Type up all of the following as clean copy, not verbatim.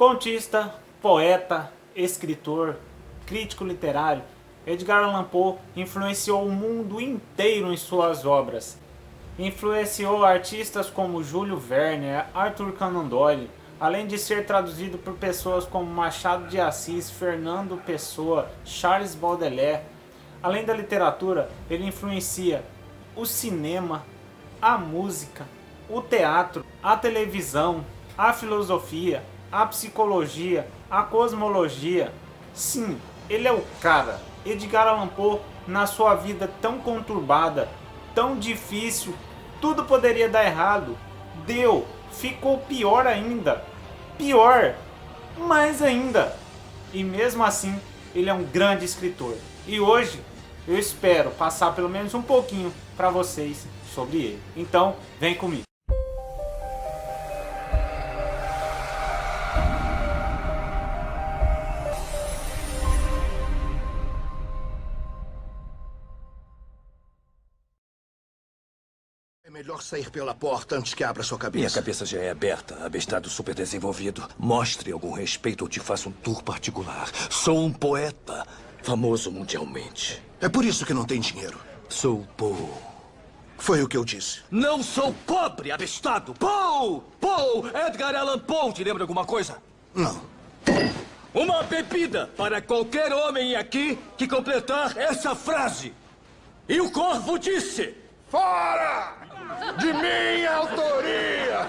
Contista, poeta, escritor, crítico literário, Edgar Allan Poe influenciou o mundo inteiro em suas obras. Influenciou artistas como Júlio Verne, Arthur Conan Doyle, além de ser traduzido por pessoas como Machado de Assis, Fernando Pessoa, Charles Baudelaire. Além da literatura, ele influencia o cinema, a música, o teatro, a televisão, a filosofia, a psicologia, a cosmologia. Sim, ele é o cara. Edgar Allan Poe, na sua vida tão conturbada, tão difícil, tudo poderia dar errado. Deu, ficou pior ainda. Pior, mais ainda. E mesmo assim, ele é um grande escritor. E hoje, eu espero passar pelo menos um pouquinho para vocês sobre ele. Então, vem comigo. É melhor sair pela porta antes que abra sua cabeça. Minha cabeça já é aberta, abestado super desenvolvido. Mostre algum respeito ou te faço um tour particular. Sou um poeta, famoso mundialmente. É por isso que não tem dinheiro. Sou Poe. Foi o que eu disse. Não sou pobre, abestado! Poe! Poe! Edgar Allan Poe, te lembra alguma coisa? Não. Uma bebida para qualquer homem aqui que completar essa frase. E o corvo disse... Fora! De minha autoria!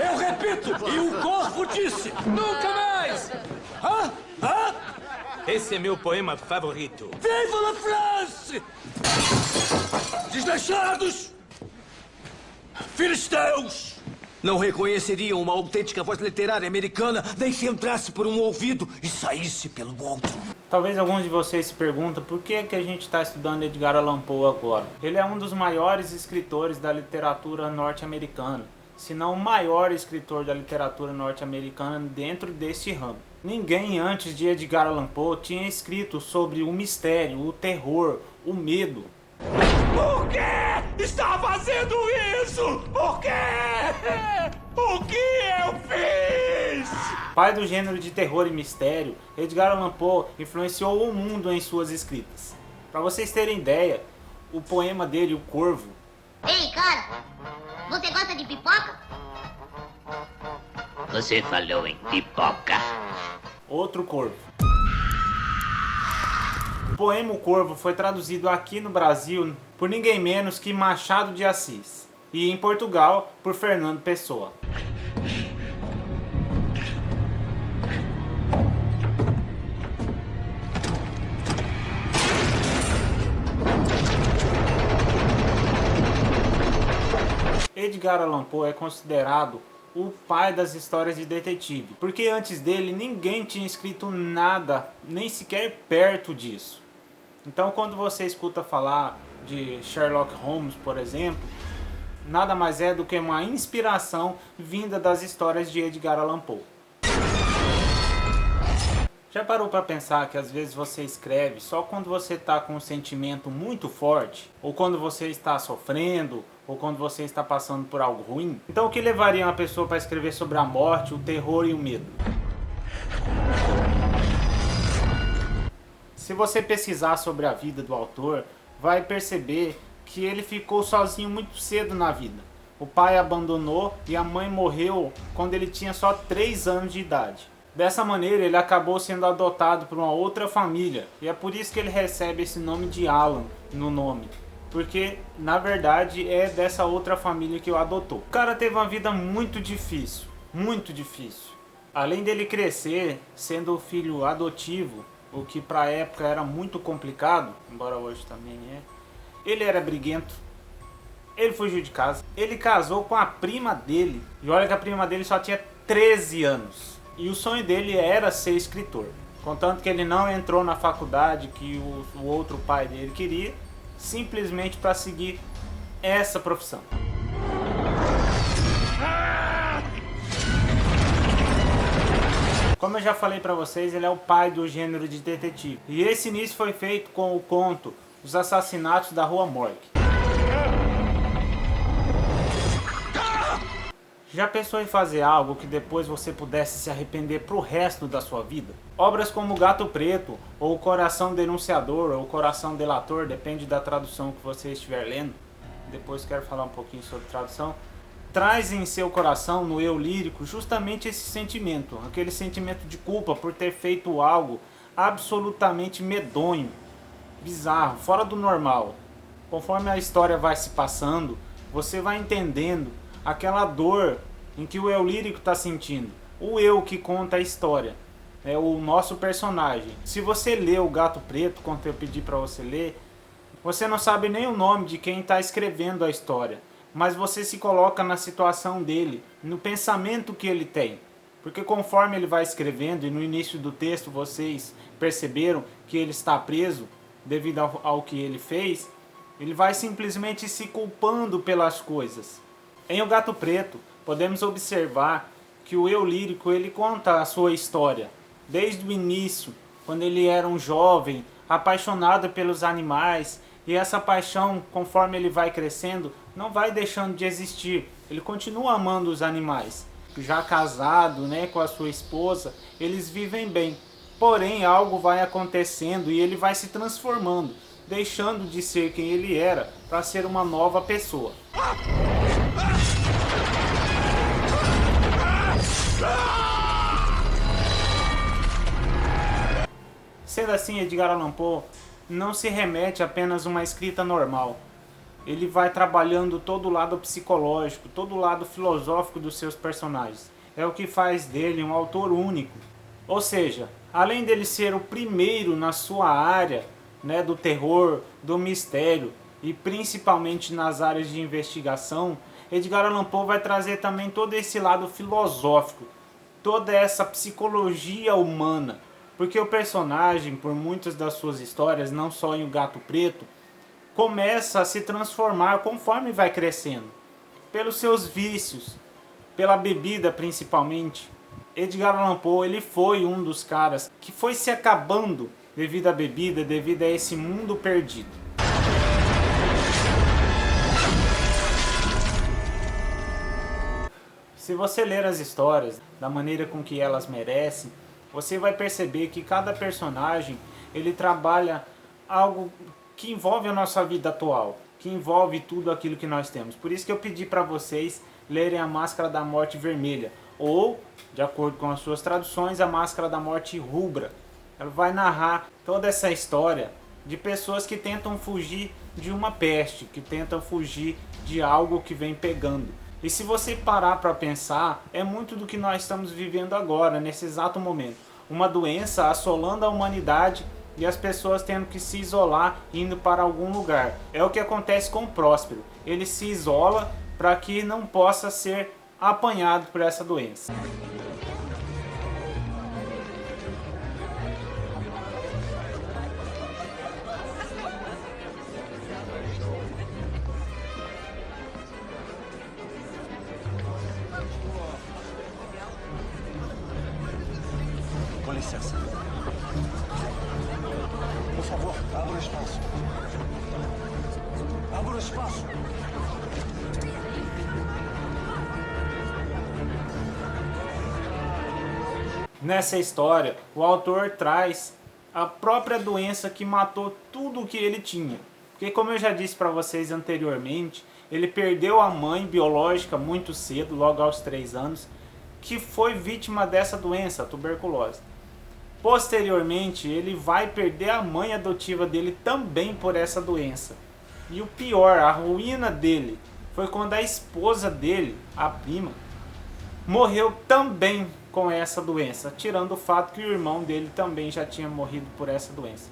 Eu repito, e o corvo disse... Nunca mais! Hã? Hã? Esse é meu poema favorito. Viva la France! Desleixados! Filisteus! Não reconheceriam uma autêntica voz literária americana nem se entrasse por um ouvido e saísse pelo outro. Talvez alguns de vocês se perguntem por que a gente está estudando Edgar Allan Poe agora. Ele é um dos maiores escritores da literatura norte-americana, se não o maior escritor da literatura norte-americana dentro deste ramo. Ninguém antes de Edgar Allan Poe tinha escrito sobre o mistério, o terror, o medo. Por que está fazendo isso? Por quê? O que eu fiz? Pai do gênero de terror e mistério, Edgar Allan Poe influenciou o mundo em suas escritas. Para vocês terem ideia, o poema dele, O Corvo... Ei, cara, você gosta de pipoca? Você falou em pipoca. Outro Corvo. O poema O Corvo foi traduzido aqui no Brasil por ninguém menos que Machado de Assis e em Portugal por Fernando Pessoa. Edgar Allan Poe é considerado o pai das histórias de detetive, porque antes dele ninguém tinha escrito nada, nem sequer perto disso. Então quando você escuta falar de Sherlock Holmes, por exemplo, nada mais é do que uma inspiração vinda das histórias de Edgar Allan Poe. Já parou para pensar que às vezes você escreve só quando você está com um sentimento muito forte? Ou quando você está sofrendo? Ou quando você está passando por algo ruim? Então o que levaria uma pessoa para escrever sobre a morte, o terror e o medo? Se você pesquisar sobre a vida do autor, vai perceber que ele ficou sozinho muito cedo na vida. O pai abandonou e a mãe morreu quando ele tinha só 3 anos de idade. Dessa maneira ele acabou sendo adotado por uma outra família, e é por isso que ele recebe esse nome de Alan no nome, porque na verdade é dessa outra família que o adotou. O cara teve uma vida muito difícil, muito difícil. Além dele crescer sendo filho adotivo, o que para a época era muito complicado, embora hoje também é, ele era briguento, ele fugiu de casa, ele casou com a prima dele, e olha que a prima dele só tinha 13 anos. E o sonho dele era ser escritor. Contanto que ele não entrou na faculdade que o outro pai dele queria, simplesmente para seguir essa profissão. Como eu já falei para vocês, ele é o pai do gênero de detetive. E esse início foi feito com o conto Os Assassinatos da Rua Morgue. Já pensou em fazer algo que depois você pudesse se arrepender pro resto da sua vida? Obras como Gato Preto, ou Coração Denunciador, ou Coração Delator, depende da tradução que você estiver lendo. Depois quero falar um pouquinho sobre tradução. Traz em seu coração, no eu lírico, justamente esse sentimento. Aquele sentimento de culpa por ter feito algo absolutamente medonho, bizarro, fora do normal. Conforme a história vai se passando, você vai entendendo aquela dor em que o eu lírico está sentindo. O eu que conta a história é o nosso personagem. Se você lê o Gato Preto, quando eu pedi para você ler, você não sabe nem o nome de quem está escrevendo a história, mas você se coloca na situação dele, no pensamento que ele tem. Porque conforme ele vai escrevendo, e no início do texto vocês perceberam que ele está preso devido ao que ele fez, ele vai simplesmente se culpando pelas coisas. Em O Gato Preto, podemos observar que o eu lírico ele conta a sua história, desde o início, quando ele era um jovem, apaixonado pelos animais, e essa paixão, conforme ele vai crescendo, não vai deixando de existir. Ele continua amando os animais. Já casado, né, com a sua esposa, eles vivem bem. Porém, algo vai acontecendo e ele vai se transformando, deixando de ser quem ele era para ser uma nova pessoa. Sendo assim, Edgar Allan Poe não se remete apenas a uma escrita normal. Ele vai trabalhando todo o lado psicológico, todo o lado filosófico dos seus personagens. É o que faz dele um autor único. Ou seja, além dele ser o primeiro na sua área, né, do terror, do mistério e principalmente nas áreas de investigação, Edgar Allan Poe vai trazer também todo esse lado filosófico, toda essa psicologia humana. Porque o personagem, por muitas das suas histórias, não só em O Gato Preto, começa a se transformar conforme vai crescendo. Pelos seus vícios, pela bebida principalmente. Edgar Allan Poe ele foi um dos caras que foi se acabando devido à bebida, devido a esse mundo perdido. Se você ler as histórias da maneira com que elas merecem, você vai perceber que cada personagem ele trabalha algo que envolve a nossa vida atual, que envolve tudo aquilo que nós temos. Por isso que eu pedi para vocês lerem A Máscara da Morte Vermelha, ou, de acordo com as suas traduções, A Máscara da Morte Rubra. Ela vai narrar toda essa história de pessoas que tentam fugir de uma peste, que tentam fugir de algo que vem pegando. E se você parar para pensar, é muito do que nós estamos vivendo agora, nesse exato momento. Uma doença assolando a humanidade e as pessoas tendo que se isolar indo para algum lugar. É o que acontece com o Próspero. Ele se isola para que não possa ser apanhado por essa doença. Com licença. Por favor, abra o espaço. Abra o espaço. Nessa história, o autor traz a própria doença que matou tudo o que ele tinha. Porque, como eu já disse para vocês anteriormente, ele perdeu a mãe biológica muito cedo, logo aos 3 anos, que foi vítima dessa doença, a tuberculose. Posteriormente, ele vai perder a mãe adotiva dele também por essa doença. E o pior, a ruína dele, foi quando a esposa dele, a prima, morreu também com essa doença, tirando o fato que o irmão dele também já tinha morrido por essa doença.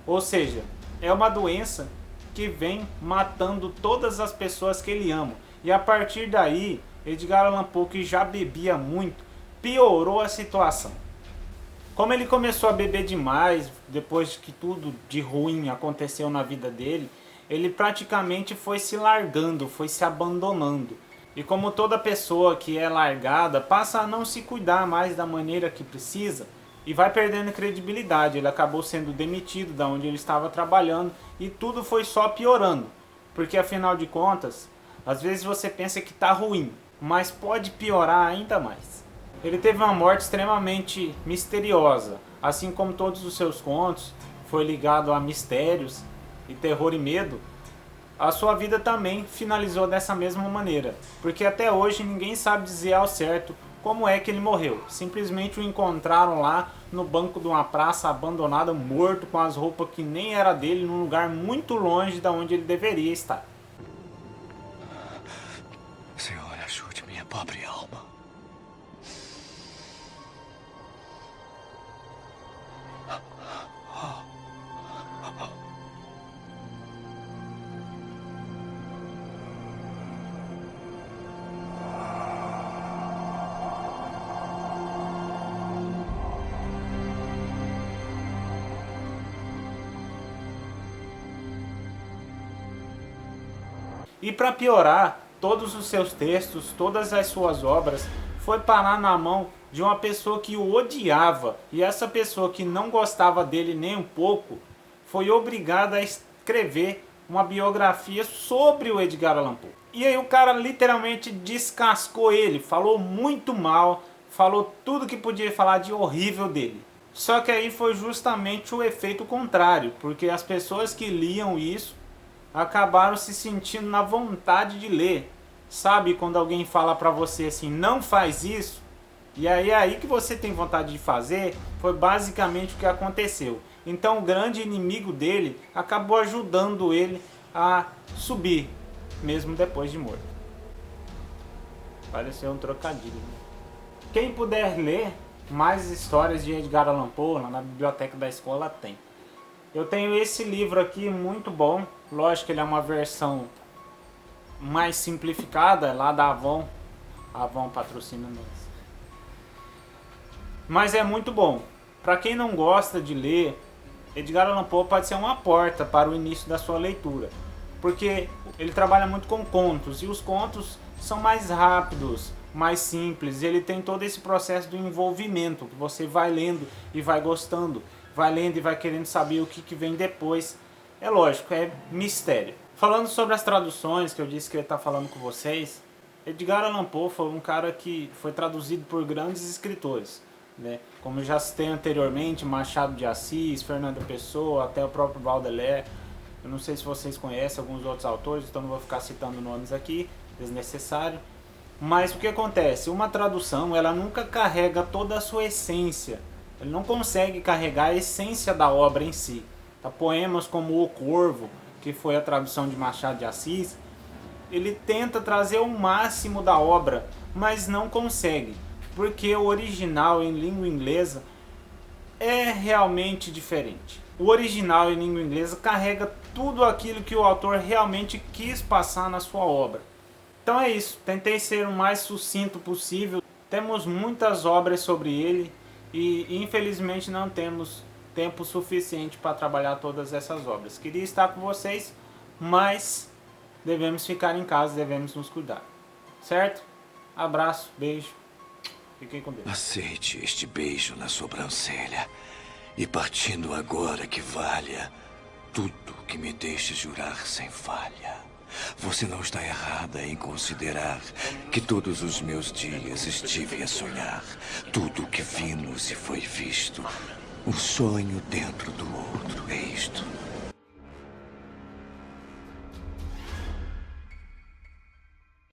Ou seja, é uma doença que vem matando todas as pessoas que ele ama. E a partir daí, Edgar Allan Poe, que já bebia muito, piorou a situação. Como ele começou a beber demais, depois que tudo de ruim aconteceu na vida dele, ele praticamente foi se largando, foi se abandonando. E como toda pessoa que é largada, passa a não se cuidar mais da maneira que precisa e vai perdendo credibilidade. Ele acabou sendo demitido da onde ele estava trabalhando e tudo foi só piorando. Porque afinal de contas, às vezes você pensa que está ruim, mas pode piorar ainda mais. Ele teve uma morte extremamente misteriosa, assim como todos os seus contos foi ligado a mistérios e terror e medo. A sua vida também finalizou dessa mesma maneira, porque até hoje ninguém sabe dizer ao certo como é que ele morreu. Simplesmente o encontraram lá no banco de uma praça abandonada, morto, com as roupas que nem era dele, num lugar muito longe de onde ele deveria estar. Senhor, ajude minha pobre alma. E para piorar, todos os seus textos, todas as suas obras, foi parar na mão de uma pessoa que o odiava. E essa pessoa que não gostava dele nem um pouco, foi obrigada a escrever uma biografia sobre o Edgar Allan Poe. E aí o cara literalmente descascou ele, falou muito mal, falou tudo que podia falar de horrível dele. Só que aí foi justamente o efeito contrário, porque as pessoas que liam isso acabaram se sentindo na vontade de ler. Sabe quando alguém fala pra você assim, não faz isso? E aí é aí que você tem vontade de fazer. Foi basicamente o que aconteceu. Então o grande inimigo dele acabou ajudando ele a subir, mesmo depois de morto. Pareceu um trocadilho, né? Quem puder ler mais histórias de Edgar Allan Poe, lá na biblioteca da escola tem. Eu tenho esse livro aqui, muito bom. Lógico que ele é uma versão mais simplificada, lá da Avon. A Avon patrocina nós. Mas é muito bom. Para quem não gosta de ler, Edgar Allan Poe pode ser uma porta para o início da sua leitura. Porque ele trabalha muito com contos, e os contos são mais rápidos, mais simples. Ele tem todo esse processo do envolvimento, que você vai lendo e vai gostando. Vai lendo e vai querendo saber o que vem depois. É lógico, é mistério. Falando sobre as traduções, que eu disse que eu ia estar falando com vocês, Edgar Allan Poe foi um cara que foi traduzido por grandes escritores, né? Como eu já citei anteriormente, Machado de Assis, Fernando Pessoa, até o próprio Baudelaire. Eu não sei se vocês conhecem alguns outros autores, então não vou ficar citando nomes aqui, desnecessário. Mas o que acontece? Uma tradução, ela nunca carrega toda a sua essência. Ele não consegue carregar a essência da obra em si. Tá? Poemas como O Corvo, que foi a tradução de Machado de Assis, ele tenta trazer o máximo da obra, mas não consegue, porque o original em língua inglesa é realmente diferente. O original em língua inglesa carrega tudo aquilo que o autor realmente quis passar na sua obra. Então é isso, tentei ser o mais sucinto possível. Temos muitas obras sobre ele, e infelizmente não temos tempo suficiente para trabalhar todas essas obras. Queria estar com vocês, mas devemos ficar em casa, devemos nos cuidar. Certo? Abraço, beijo. Fiquem com Deus. Aceite este beijo na sobrancelha. E partindo agora que valha tudo que me deixe jurar sem falha. Você não está errada em considerar que todos os meus dias estive a sonhar. Tudo o que vimos e foi visto. Um sonho dentro do